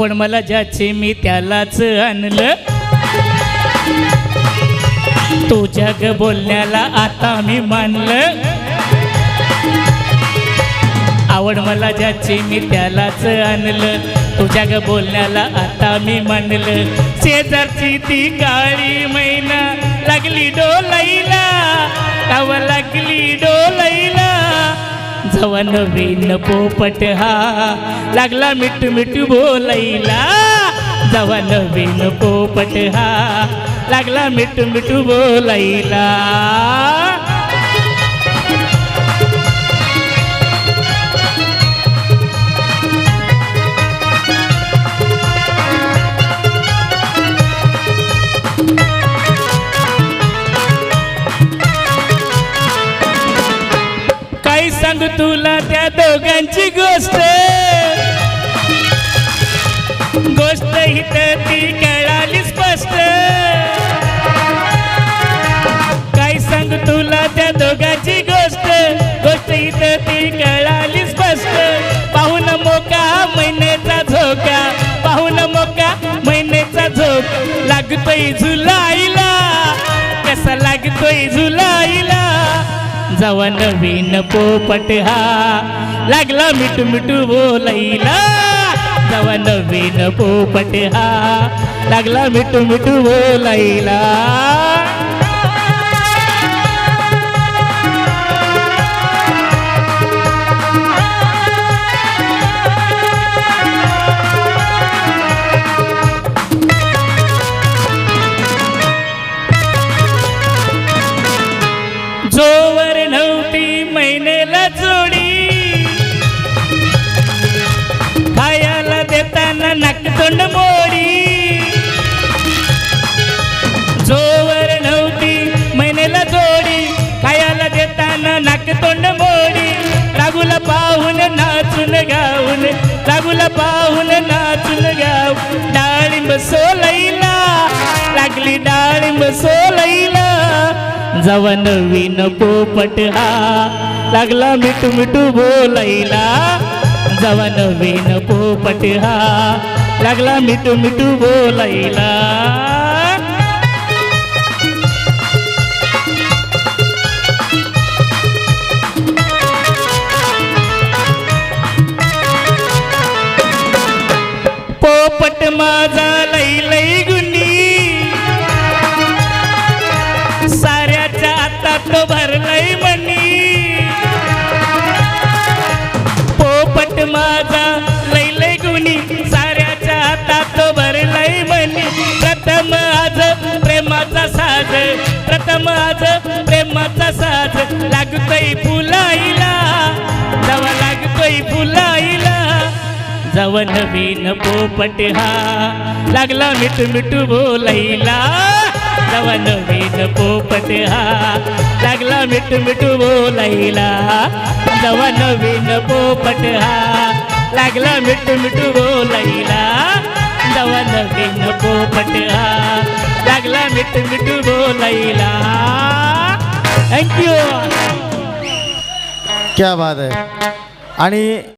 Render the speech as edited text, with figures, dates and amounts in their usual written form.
आवड मला ज्याचे मी त्यालाच आणलं, तुझ्या ग बोलण्याला आता मी मानलं. आवड मला ज्याची मी त्यालाच आणलं, तुझ्या ग बोलण्याला आता मी मानलं. शेजारची ती काळी मैना लागली डोलाईला, काव लागली डोलाईला. जवा नवीन पोपट हा लागला मिठू मिठू बोलायला, जवा नवीन पोपट हा लागला मिठू मिठू बोलायला. काय सांगू तुला त्या दोघांची गोष्ट, गोष्ट हित ती कळाली स्पष्ट. काय सांगू तुला त्या दोघांची गोष्ट, गोष्ट हित ती कळाली स्पष्ट. पाहून मोका महिन्याचा झोका, पाहून मोका महिन्याचा झोक. लागतोय झुलाईला, कसा लागतोय झुलाईला. जवा नवीन पोपट हा लागला मिठू मिठू बोलायला, जवा नवीन पोपट हा लागला मिठू मिठू बोलायला. जोवर नव्हती महिनेला जोडी, खायला देताना नाकतोंड मोडी. जोवर नव्हती महिनेला जोडी, खायला देताना नाकतोंड मोडी. रागुला पाहून नाचून गाऊन, रागुला पाहून नाचून गाव. डाळिंब सोलाईला लागली डाळिंब सोलाईला. जवा नवीन पोपट हा लागला मिठू मिठू बोलायला, जवा नवीन पोपट हा लागला मिठू मिठू बोलायला. पोपट माझा लई लई गुणी, साऱ्याच्या हातात तो भरलंय मनी. पोपट माझा लई लई गुणी, साऱ्याच्या हातात तो भरलंय मनी. प्रथम आज प्रेमाचा साज, प्रथम आज प्रेमाचा साज. लागतोय फुलाईला, जवा लागतोय फुलाईला. जवा नवीन पोपट हा लागला मिठू मिठू बोलायला, जवा नवीन पोपट हा लागला मिठू मिठू बोलायला. जवा नवीन पोपट हा लागला मिठू मिठू बोलायला, जवा नवीन पोपट हा लागला मिठू मिठू बोलायला. थँक्यू. क्या बात आहे. आणि